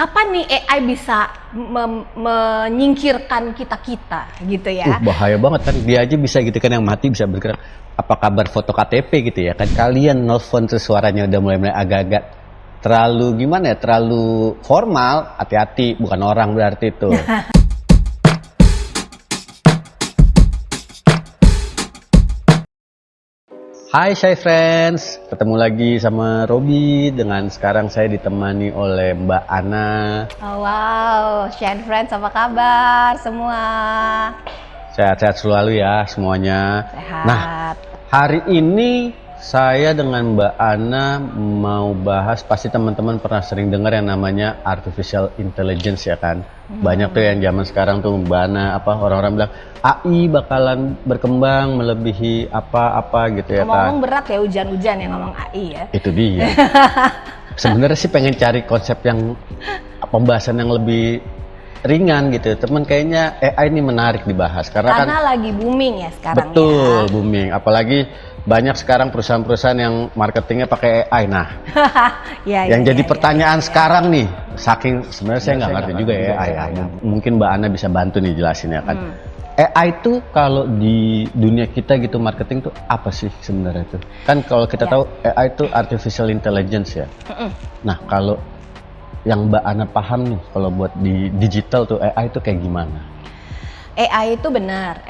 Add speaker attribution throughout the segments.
Speaker 1: kapan nih AI bisa menyingkirkan kita gitu ya?
Speaker 2: Bahaya banget kan, dia aja bisa gitu kan, yang mati bisa bergerak. Apa kabar foto KTP gitu ya kan? Kalian nelfon terus suaranya udah mulai agak-agak terlalu gimana ya? Terlalu formal. Hati-hati, bukan orang berarti itu. Hai Shy Friends, ketemu lagi sama Robi. Dengan sekarang saya ditemani oleh Mbak Ana.
Speaker 1: Oh, wow, Shy Friends, apa kabar semua?
Speaker 2: Sehat-sehat selalu ya semuanya.
Speaker 1: Sehat.
Speaker 2: Nah, hari ini saya dengan Mbak Ana mau bahas, pasti teman-teman pernah sering dengar yang namanya artificial intelligence ya kan. Banyak tuh yang zaman sekarang tuh Mbak Ana, orang-orang bilang AI bakalan berkembang melebihi apa-apa gitu ya kan.
Speaker 1: Ngomong berat ya, hujan-hujan yang ngomong AI ya.
Speaker 2: Itu dia. Sebenarnya sih pengen cari konsep yang pembahasan yang lebih ringan gitu. Teman kayaknya AI ini menarik dibahas karena kan
Speaker 1: lagi booming ya sekarang.
Speaker 2: betul,
Speaker 1: ya.
Speaker 2: booming. Apalagi banyak sekarang perusahaan-perusahaan yang marketingnya pakai AI. Nah, yang jadi pertanyaan sekarang nih, saking sebenarnya saya nggak ngerti juga ya AI. Mungkin Mbak Ana bisa bantu nih jelasin ya kan. AI itu kalau di dunia kita gitu marketing tuh apa sih sebenarnya tuh? Kan kalau kita tahu AI itu artificial intelligence ya. Nah, kalau yang Mbak Ana paham nih, kalau buat di digital tuh AI itu kayak gimana?
Speaker 1: AI itu benar,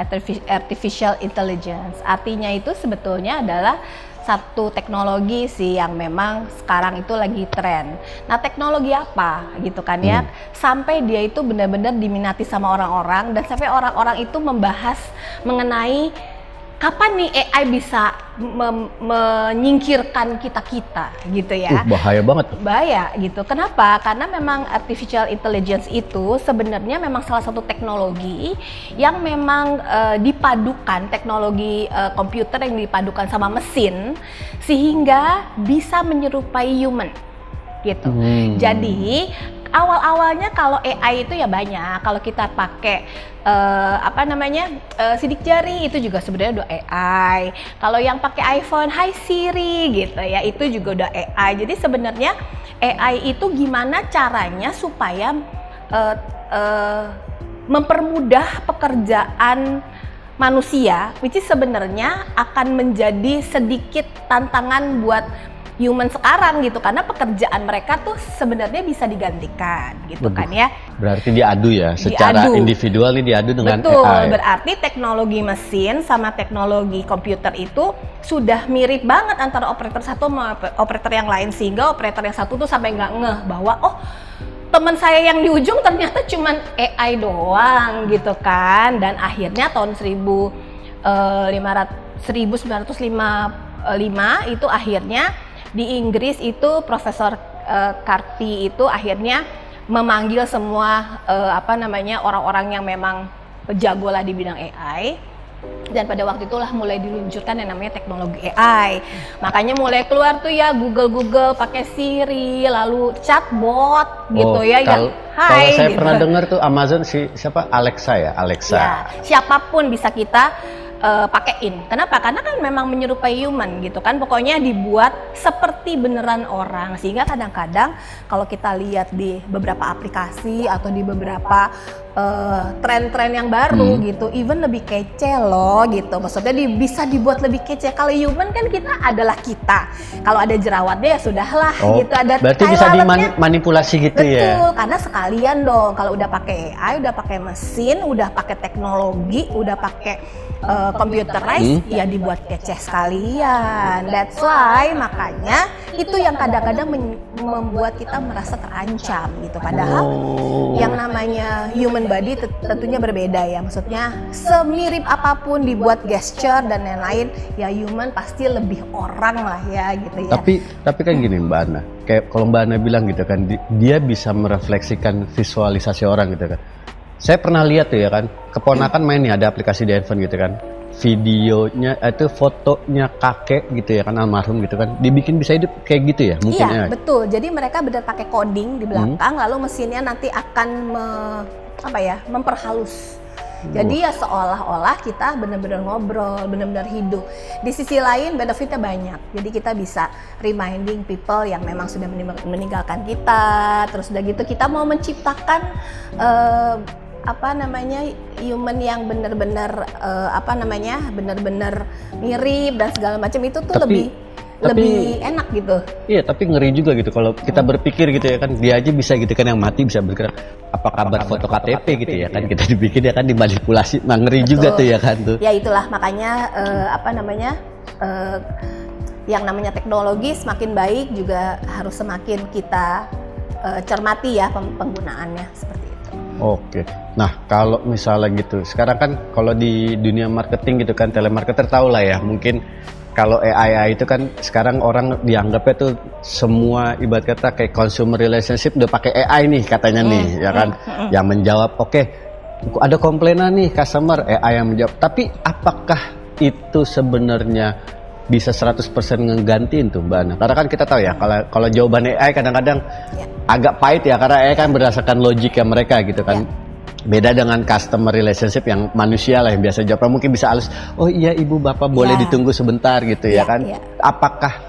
Speaker 1: artificial intelligence. Artinya itu sebetulnya adalah satu teknologi sih yang memang sekarang itu lagi tren. Nah, teknologi apa gitu kan ya? Sampai dia itu benar-benar diminati sama orang-orang, dan sampai orang-orang itu membahas mengenai kapan nih AI bisa menyingkirkan kita gitu ya.
Speaker 2: Bahaya banget.
Speaker 1: Bahaya gitu. Kenapa? Karena memang artificial intelligence itu sebenarnya memang salah satu teknologi yang memang dipadukan, teknologi komputer yang dipadukan sama mesin sehingga bisa menyerupai human gitu. Jadi awal-awalnya kalau AI itu ya banyak. Kalau kita pakai sidik jari itu juga sebenarnya udah AI. Kalau yang pakai iPhone, Hai Siri gitu ya, itu juga udah AI. Jadi sebenarnya AI itu gimana caranya supaya mempermudah pekerjaan manusia, which is sebenarnya akan menjadi sedikit tantangan buat human sekarang gitu, karena pekerjaan mereka tuh sebenarnya bisa digantikan gitu. Kan ya.
Speaker 2: Berarti diadu ya, secara individual nih diadu dengan
Speaker 1: betul,
Speaker 2: AI.
Speaker 1: berarti teknologi mesin sama teknologi komputer itu sudah mirip banget antara operator satu sama operator yang lain, sehingga operator yang satu tuh sampai nggak ngeh bahwa oh, teman saya yang di ujung ternyata cuman AI doang gitu kan. Dan akhirnya tahun 1955 itu akhirnya di Inggris itu Profesor Carty itu akhirnya memanggil semua orang-orang yang memang jago lah di bidang AI, dan pada waktu itulah mulai diluncurkan yang namanya teknologi AI. Makanya mulai keluar tuh ya Google pakai Siri, lalu chatbot gitu ya.
Speaker 2: Kalau saya
Speaker 1: gitu.
Speaker 2: pernah dengar tuh Amazon siapa Alexa ya, Alexa.
Speaker 1: Ya, siapapun bisa kita pakein. Kenapa? Karena kan memang menyerupai human gitu kan. Pokoknya dibuat seperti beneran orang. Sehingga kadang-kadang kalau kita lihat di beberapa aplikasi atau di beberapa tren-tren yang baru gitu, even lebih kece loh gitu. Maksudnya bisa dibuat lebih kece. Kalau human kan kita adalah kita. Kalau ada jerawatnya ya sudahlah gitu. Ada
Speaker 2: berarti bisa dimanipulasi gitu.
Speaker 1: Betul,
Speaker 2: ya.
Speaker 1: karena sekalian dong. Kalau udah pakai AI, udah pakai mesin, udah pakai teknologi, udah pakai computerized, ya dibuat kece sekalian. That's why makanya itu yang kadang-kadang membuat kita merasa terancam gitu. Padahal yang namanya human body tentunya berbeda ya. Maksudnya semirip apapun dibuat gesture dan lain-lain, ya human pasti lebih orang lah ya gitu ya.
Speaker 2: Tapi kan gini Mbak Ana, kayak kalau Mbak Ana bilang gitu kan, dia bisa merefleksikan visualisasi orang gitu kan. Saya pernah lihat tuh ya kan, keponakan main nih, ada aplikasi di handphone gitu kan, videonya itu fotonya kakek gitu ya kan, almarhum gitu kan, dibikin bisa hidup kayak gitu ya mungkin.
Speaker 1: Iya, betul. Jadi mereka benar pakai coding di belakang, lalu mesinnya nanti akan memperhalus Jadi ya seolah-olah kita benar-benar ngobrol, benar-benar hidup. Di sisi lain benefitnya banyak. Jadi kita bisa reminding people yang memang sudah meninggalkan kita. Terus udah gitu kita mau menciptakan human yang benar-benar benar-benar mirip dan segala macam itu tuh lebih enak gitu.
Speaker 2: Iya, tapi ngeri juga gitu kalau kita berpikir gitu ya kan, dia aja bisa gitu kan, yang mati bisa bergerak. Apa kabar foto KTP gitu ya kan, kita dibikin ya kan, dimanipulasi. Nah, ngeri juga tuh ya kan tuh.
Speaker 1: Ya itulah makanya yang namanya teknologi semakin baik juga harus semakin kita cermati ya penggunaannya seperti itu.
Speaker 2: Oke. Nah, kalau misalnya gitu, sekarang kan kalau di dunia marketing gitu kan, telemarketer tahu lah ya, mungkin kalau AI itu kan sekarang orang dianggapnya tuh semua ibarat kata kayak consumer relationship udah pakai AI nih katanya nih, ya kan, yang menjawab, oke, ada komplainan nih customer, AI yang menjawab. Tapi apakah itu sebenarnya bisa 100% ngegantiin tuh Mbak Ana? Karena kan kita tahu ya, kalau jawaban AI kadang-kadang agak pahit ya, karena AI kan berdasarkan logiknya mereka gitu kan. Beda dengan customer relationship yang manusia lah yang biasa jawab, mungkin bisa halus, oh iya ibu bapak boleh ditunggu sebentar gitu ya kan. Apakah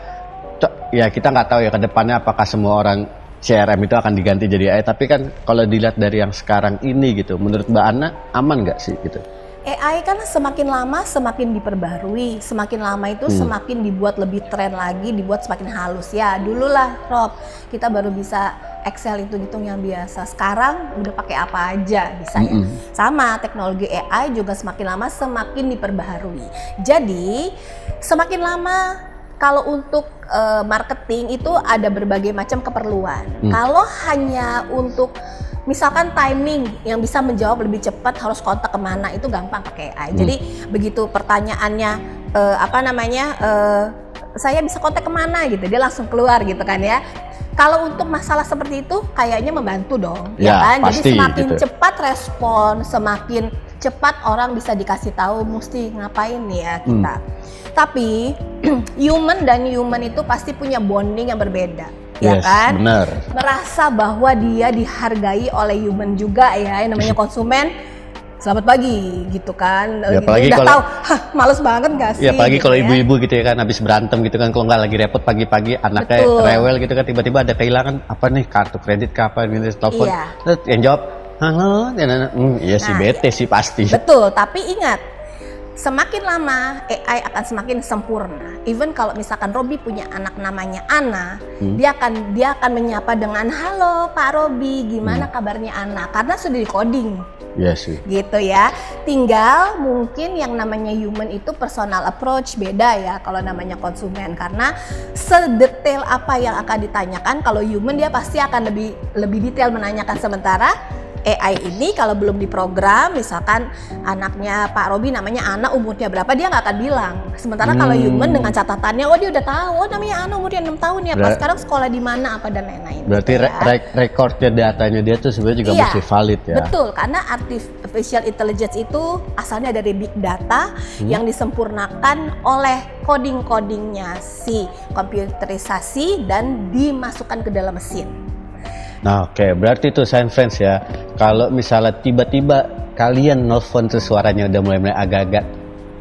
Speaker 2: ya kita nggak tahu ya ke depannya apakah semua orang CRM itu akan diganti jadi AI, tapi kan kalau dilihat dari yang sekarang ini gitu, menurut Mbak Ana aman nggak sih gitu?
Speaker 1: AI kan semakin lama semakin diperbarui, semakin lama itu semakin dibuat lebih tren lagi, dibuat semakin halus. Ya dulu lah Rob, kita baru bisa Excel hitung-hitung yang biasa. Sekarang udah pakai apa aja bisa ya. Sama teknologi AI juga semakin lama semakin diperbaharui. Jadi semakin lama kalau untuk marketing itu ada berbagai macam keperluan. Kalau hanya untuk misalkan timing yang bisa menjawab lebih cepat, harus kontak kemana, itu gampang pakai AI. Jadi begitu pertanyaannya saya bisa kontak kemana gitu, dia langsung keluar gitu kan ya. Kalau untuk masalah seperti itu kayaknya membantu dong, ya kan?
Speaker 2: Pasti,
Speaker 1: jadi semakin
Speaker 2: gitu.
Speaker 1: cepat respon, semakin cepat orang bisa dikasih tahu mesti ngapain nih ya kita. Tapi human dan human itu pasti punya bonding yang berbeda. Ya kan?
Speaker 2: Benar.
Speaker 1: Merasa bahwa dia dihargai oleh human juga ya, yang namanya konsumen. Selamat pagi gitu kan.
Speaker 2: Ya,
Speaker 1: gitu.
Speaker 2: apalagi
Speaker 1: Udah
Speaker 2: kalau,
Speaker 1: tahu, males banget gak sih?
Speaker 2: Ya apalagi
Speaker 1: gitu
Speaker 2: kalau
Speaker 1: ya.
Speaker 2: ibu-ibu gitu ya kan, habis berantem gitu kan, kalau nggak lagi repot pagi-pagi anaknya rewel gitu kan, tiba-tiba ada kehilangan apa nih, kartu kredit kapan gitu, telepon. Terus yang jawab, halo, iya sih, bete sih pasti.
Speaker 1: Betul, tapi ingat, semakin lama AI akan semakin sempurna. Even kalau misalkan Robi punya anak namanya Ana, dia akan menyapa dengan halo Pak Robi, gimana kabarnya Ana? Karena sudah di coding.
Speaker 2: Iya sih.
Speaker 1: Gitu ya. Tinggal mungkin yang namanya human itu personal approach beda ya kalau namanya konsumen, karena sedetail apa yang akan ditanyakan, kalau human dia pasti akan lebih detail menanyakan, sementara AI ini kalau belum diprogram, misalkan anaknya Pak Robi namanya Ana, umurnya berapa, dia nggak akan bilang. Sementara kalau human dengan catatannya, oh dia udah tahu, oh namanya Ana umurnya 6 tahun ya, pas sekarang sekolah di mana, apa dan lain-lain.
Speaker 2: Berarti
Speaker 1: gitu ya.
Speaker 2: rekornya datanya dia tuh sebenarnya juga mesti valid ya.
Speaker 1: Betul, karena artificial intelligence itu asalnya dari big data yang disempurnakan oleh coding-codingnya si komputerisasi dan dimasukkan ke dalam mesin.
Speaker 2: Nah oke, berarti itu Science Friends ya, kalau misalnya tiba-tiba kalian nelfon terus suaranya udah mulai agak-agak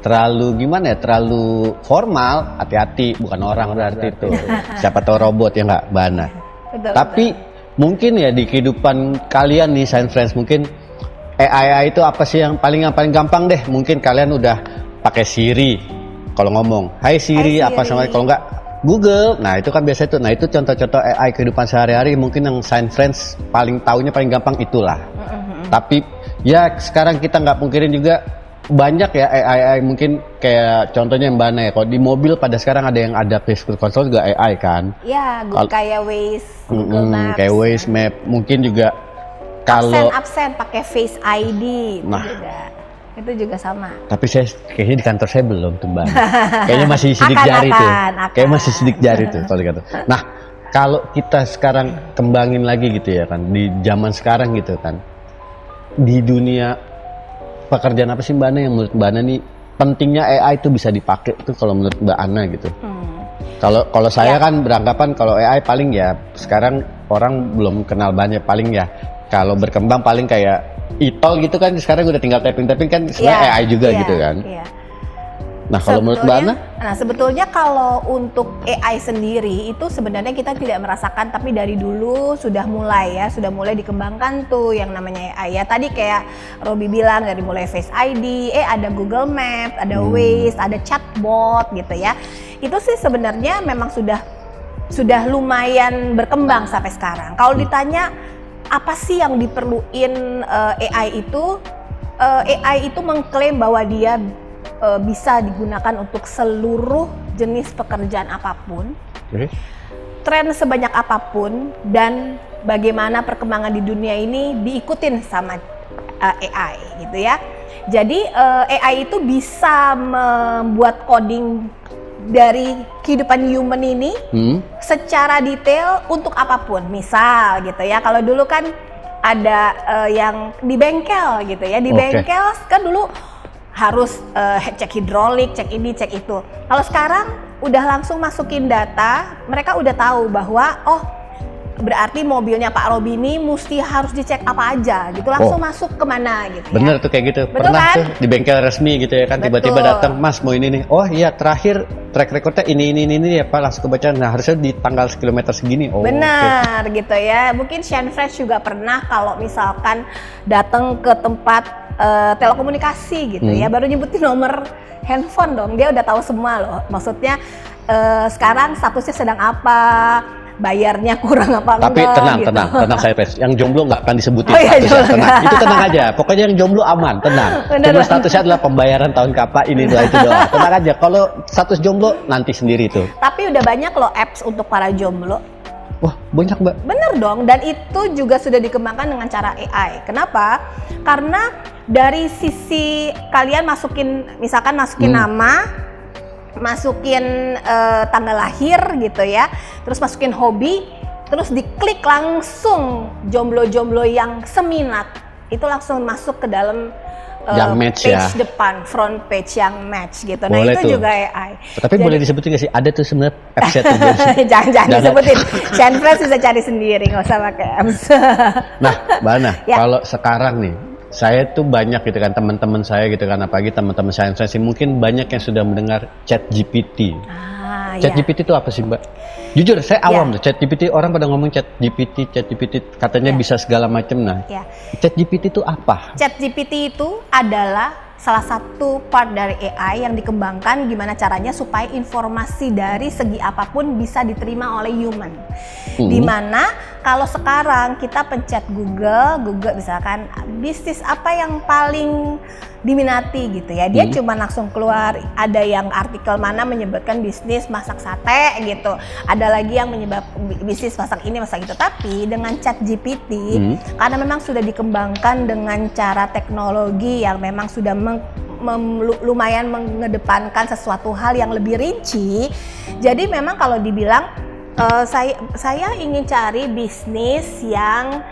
Speaker 2: terlalu gimana ya, terlalu formal, hati-hati, bukan orang berarti itu. Siapa tahu robot ya nggak, Mbak Ana. Tapi mungkin ya di kehidupan kalian nih Science Friends, mungkin AI itu apa sih yang paling gampang deh, mungkin kalian udah pakai Siri kalau ngomong, Hai Siri, apa sama, kalau nggak Google. Nah itu kan biasa itu. Nah itu contoh-contoh AI kehidupan sehari-hari, mungkin yang Science Friends paling tahunya paling gampang itulah. Tapi ya sekarang kita nggak pungkirin juga banyak ya AI mungkin kayak contohnya Mbak Ana ya, kalau di mobil pada sekarang ada yang ada Facebook Console juga AI kan.
Speaker 1: Ya, kayak Waze, Google Maps.
Speaker 2: Kayak Waze Map, mungkin juga kalau
Speaker 1: absen pakai Face ID itu juga sama.
Speaker 2: Tapi saya kayaknya di kantor saya belum tuh Mbak. Kayaknya masih sidik jari tuh. Kayak masih sidik jari tuh kalau di kantor. Nah, kalau kita sekarang kembangin lagi gitu ya kan, di zaman sekarang gitu kan, di dunia pekerjaan apa sih Mbak Ana yang menurut Mbak Ana nih pentingnya AI itu bisa dipakai tuh kalau menurut Mbak Ana gitu? Kalau saya kan beranggapan kalau AI paling ya sekarang orang belum kenal banyak, paling ya kalau berkembang paling kayak e-tol gitu kan, sekarang udah tinggal tapping kan sebenarnya AI juga gitu kan. Nah, kalau menurut Mbak Ana?
Speaker 1: Nah, sebetulnya kalau untuk AI sendiri itu sebenarnya kita tidak merasakan, tapi dari dulu sudah mulai dikembangkan tuh yang namanya AI ya. Tadi kayak Robi bilang dari mulai Face ID, ada Google Maps, ada Waze, ada chatbot gitu ya. Itu sih sebenarnya memang sudah lumayan berkembang sampai sekarang. Kalau ditanya apa sih yang diperluin AI itu? AI itu mengklaim bahwa dia bisa digunakan untuk seluruh jenis pekerjaan apapun, tren sebanyak apapun, dan bagaimana perkembangan di dunia ini diikutin sama AI gitu ya. Jadi AI itu bisa membuat coding dari kehidupan human ini secara detail untuk apapun. Misal gitu ya, kalau dulu kan ada yang di bengkel gitu ya, bengkel kan dulu harus cek hidrolik, cek ini, cek itu. Kalau sekarang udah langsung masukin data, mereka udah tahu bahwa berarti mobilnya Pak Robi ini mesti harus dicek apa aja gitu, langsung masuk kemana gitu.
Speaker 2: Bener tuh kayak gitu.
Speaker 1: Betul,
Speaker 2: pernah
Speaker 1: kan?
Speaker 2: Tuh di bengkel resmi gitu ya kan, tiba-tiba datang, Mas mau ini nih, oh iya terakhir track recordnya ini ya Pak, langsung kebaca. Nah harusnya di tanggal kilometer segini.
Speaker 1: Benar gitu ya. Mungkin Shane Fresh juga pernah kalau misalkan datang ke tempat telekomunikasi gitu ya, baru nyebutin nomor handphone dong, dia udah tahu semua loh. Maksudnya sekarang statusnya sedang apa, bayarnya kurang apa enggak.
Speaker 2: Tapi tenang,
Speaker 1: gitu.
Speaker 2: tenang saya Pres. Yang jomblo nggak akan disebutin
Speaker 1: iya,
Speaker 2: statusnya, tenang. Itu tenang aja. Pokoknya yang jomblo aman, tenang. Cuma statusnya adalah pembayaran tahun kapan ini itu doang. Tenang aja. Kalau status jomblo nanti sendiri tuh.
Speaker 1: Tapi udah banyak loh apps untuk para jomblo.
Speaker 2: Wah, banyak Mbak.
Speaker 1: Bener dong, dan itu juga sudah dikembangkan dengan cara AI. Kenapa? Karena dari sisi kalian masukin nama, masukin tanggal lahir gitu ya, terus masukin hobi, terus diklik langsung jomblo-jomblo yang seminat, itu langsung masuk ke dalam
Speaker 2: yang match
Speaker 1: page
Speaker 2: ya,
Speaker 1: depan, front page yang match gitu.
Speaker 2: Boleh
Speaker 1: Nah itu
Speaker 2: tuh.
Speaker 1: juga AI.
Speaker 2: Tapi boleh disebutin nggak sih? Ada tuh sebenarnya apps itu.
Speaker 1: jangan disebutin. Shane Fresh bisa cari sendiri, nggak usah pakai apps.
Speaker 2: Nah, Mbak Ana,
Speaker 1: Ya.
Speaker 2: kalau sekarang nih, saya tuh banyak gitu kan, teman-teman saya gitu kan, apalagi teman-teman saya mungkin banyak yang sudah mendengar ChatGPT. ChatGPT itu apa sih Mbak? Jujur saya awam tuh ChatGPT, orang pada ngomong ChatGPT katanya bisa segala macam. Nah, ChatGPT itu apa?
Speaker 1: ChatGPT itu adalah salah satu part dari AI yang dikembangkan gimana caranya supaya informasi dari segi apapun bisa diterima oleh human. Dimana kalau sekarang kita pencet Google misalkan bisnis apa yang paling diminati gitu ya, dia cuma langsung keluar, ada yang artikel mana menyebutkan bisnis masak sate gitu, ada lagi yang menyebut bisnis masak ini masak itu. Tapi dengan ChatGPT karena memang sudah dikembangkan dengan cara teknologi yang memang sudah lumayan mengedepankan sesuatu hal yang lebih rinci, jadi memang kalau dibilang saya ingin cari bisnis yang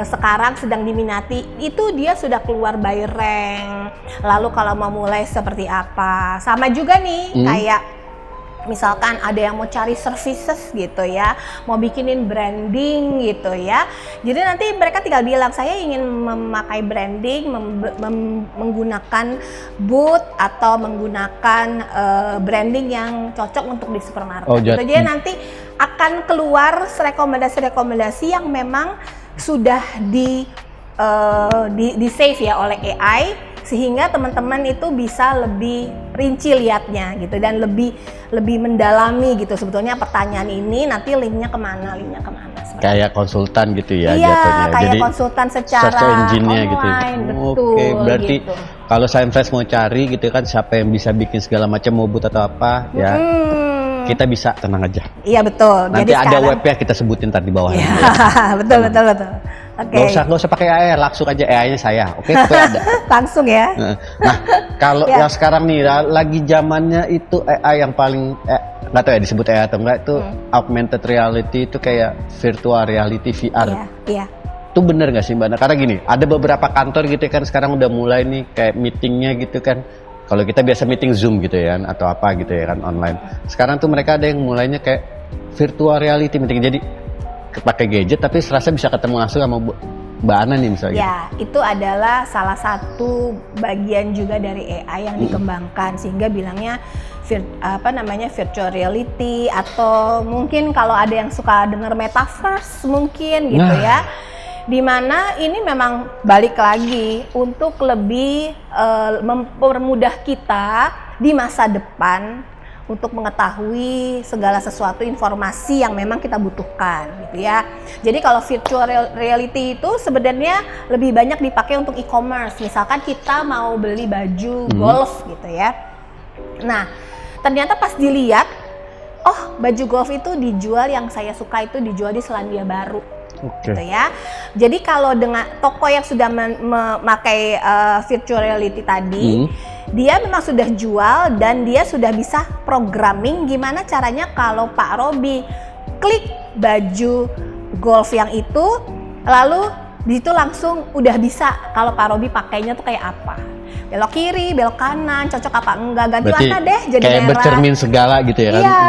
Speaker 1: sekarang sedang diminati, itu dia sudah keluar by rank. Lalu kalau mau mulai seperti apa, sama juga nih kayak misalkan ada yang mau cari services gitu ya, mau bikinin branding gitu ya. Jadi nanti mereka tinggal bilang saya ingin memakai branding, menggunakan booth atau menggunakan branding yang cocok untuk di supermarket. Gitu. Jadi nanti akan keluar rekomendasi-rekomendasi yang memang sudah di save ya oleh AI, sehingga teman-teman itu bisa lebih rinci lihatnya gitu, dan lebih mendalami gitu sebetulnya pertanyaan ini nanti linknya kemana.
Speaker 2: Kayak konsultan gitu ya,
Speaker 1: iya,
Speaker 2: jatuhnya.
Speaker 1: Kayak
Speaker 2: jadi
Speaker 1: konsultan secara
Speaker 2: search engine-nya
Speaker 1: online,
Speaker 2: gitu.
Speaker 1: Betul.
Speaker 2: Oke, berarti
Speaker 1: gitu.
Speaker 2: kalau saya fresh mau cari gitu kan, siapa yang bisa bikin segala macam, mau but atau apa ya, kita bisa, tenang aja.
Speaker 1: Iya betul.
Speaker 2: Nanti
Speaker 1: jadi
Speaker 2: ada webnya kita sebutin ntar di bawah.
Speaker 1: Iya, betul. Oke.
Speaker 2: Gak usah pakai AI, langsung aja AI-nya saya. Oke, pokoknya ada.
Speaker 1: Langsung ya.
Speaker 2: Nah, kalau yang sekarang nih lagi zamannya itu AI yang paling nggak tahu ya disebut AI atau enggak, itu augmented reality, itu kayak virtual reality VR.
Speaker 1: Iya.
Speaker 2: Itu bener nggak sih Mbak? Nah, karena gini, ada beberapa kantor gitu kan sekarang udah mulai nih kayak meetingnya gitu kan. Kalau kita biasa meeting Zoom gitu ya, atau apa gitu ya kan online. Sekarang tuh mereka ada yang mulainya kayak virtual reality meeting. Jadi pakai gadget tapi serasa bisa ketemu langsung sama Mbak Ana nih misalnya?
Speaker 1: Ya, itu adalah salah satu bagian juga dari AI yang dikembangkan, sehingga bilangnya virtual reality, atau mungkin kalau ada yang suka dengar metaverse mungkin gitu ya. Dimana ini memang balik lagi untuk lebih mempermudah kita di masa depan untuk mengetahui segala sesuatu informasi yang memang kita butuhkan gitu ya. Jadi kalau virtual reality itu sebenarnya lebih banyak dipakai untuk e-commerce. Misalkan kita mau beli baju golf gitu ya. Nah, ternyata pas dilihat, oh baju golf itu dijual, yang saya suka itu dijual di Selandia Baru. Gitu ya. Jadi kalau dengan toko yang sudah memakai virtual reality tadi, dia memang sudah jual dan dia sudah bisa programming gimana caranya kalau Pak Robi klik baju golf yang itu, lalu di situ langsung udah bisa kalau Pak Robi pakainya tuh kayak apa. Belok kiri, belok kanan, cocok apa enggak, ganti warna deh jadi
Speaker 2: kayak
Speaker 1: merah.
Speaker 2: bercermin segala gitu ya kan?
Speaker 1: Iya,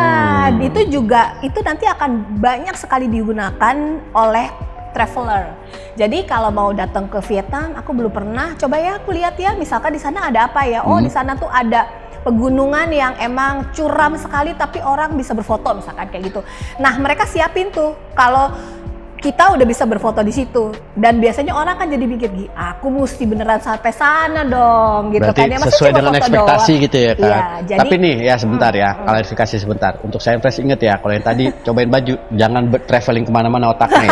Speaker 1: itu juga, itu nanti akan banyak sekali digunakan oleh traveler. Jadi kalau mau datang ke Vietnam, aku belum pernah, coba ya aku lihat ya, misalkan di sana ada apa ya? Oh, di sana tuh ada pegunungan yang emang curam sekali tapi orang bisa berfoto misalkan kayak gitu. Nah, mereka siapin tuh kalau kita udah bisa berfoto di situ, dan biasanya orang kan jadi mikir, aku mesti beneran sampai sana dong gitu.
Speaker 2: Berarti
Speaker 1: kan ya,
Speaker 2: sesuai dengan ekspektasi doang gitu ya kan.
Speaker 1: Ya, jadi,
Speaker 2: tapi nih ya sebentar ya, klarifikasi sebentar untuk saya fresh, inget ya kalau yang tadi cobain baju, jangan traveling kemana-mana otaknya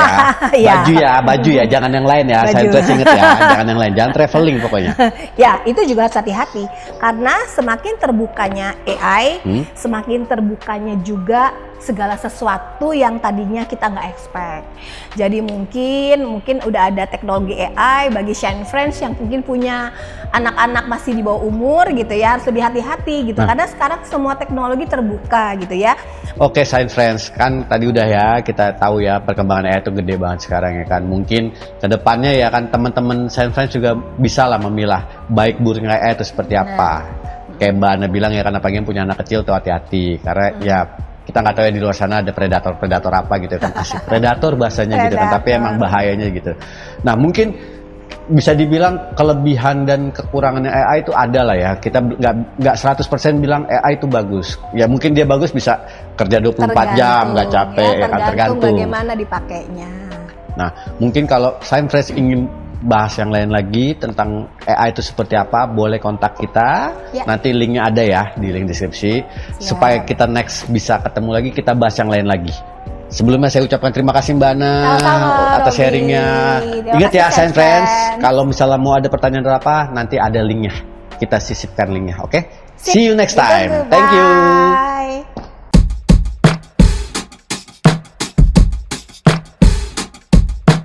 Speaker 2: ya. Baju ya, jangan yang lain ya. Saya fresh inget ya, jangan yang lain, jangan traveling pokoknya.
Speaker 1: Ya, itu juga harus hati-hati karena semakin terbukanya AI, semakin terbukanya juga segala sesuatu yang tadinya kita nggak expect. Jadi mungkin udah ada teknologi AI bagi Shine Friends yang mungkin punya anak-anak masih di bawah umur gitu ya, harus lebih hati-hati gitu, karena sekarang semua teknologi terbuka gitu ya.
Speaker 2: Oke, Shine Friends, kan tadi udah ya kita tahu ya perkembangan AI itu gede banget sekarang ya kan. Mungkin kedepannya ya kan teman-teman Shine Friends juga bisa lah memilah baik buruknya AI itu seperti apa. Kayak Mbak Ana bilang ya kan, apalagi yang punya anak kecil tuh hati-hati karena ya kita nggak tahu ya di luar sana ada predator apa gitu kan, asik predator bahasanya gitu kan, tapi emang bahayanya gitu. Nah mungkin bisa dibilang kelebihan dan kekurangannya AI itu ada lah ya, kita nggak 100% bilang AI itu bagus. Ya mungkin dia bagus bisa kerja 24 jam nggak capek ya kan, tergantung
Speaker 1: bagaimana dipakainya.
Speaker 2: Nah mungkin kalau Shine Friends ingin bahas yang lain lagi tentang AI itu seperti apa, boleh kontak kita. Nanti linknya ada ya di link deskripsi. Supaya kita next bisa ketemu lagi, kita bahas yang lain lagi. Sebelumnya saya ucapkan terima kasih Mbak Ana atas sharingnya. Ingat ya Shine Friends, kalau misalnya mau ada pertanyaan atau apa, nanti ada linknya, kita sisipkan linknya. Oke? See you next time. Thank you.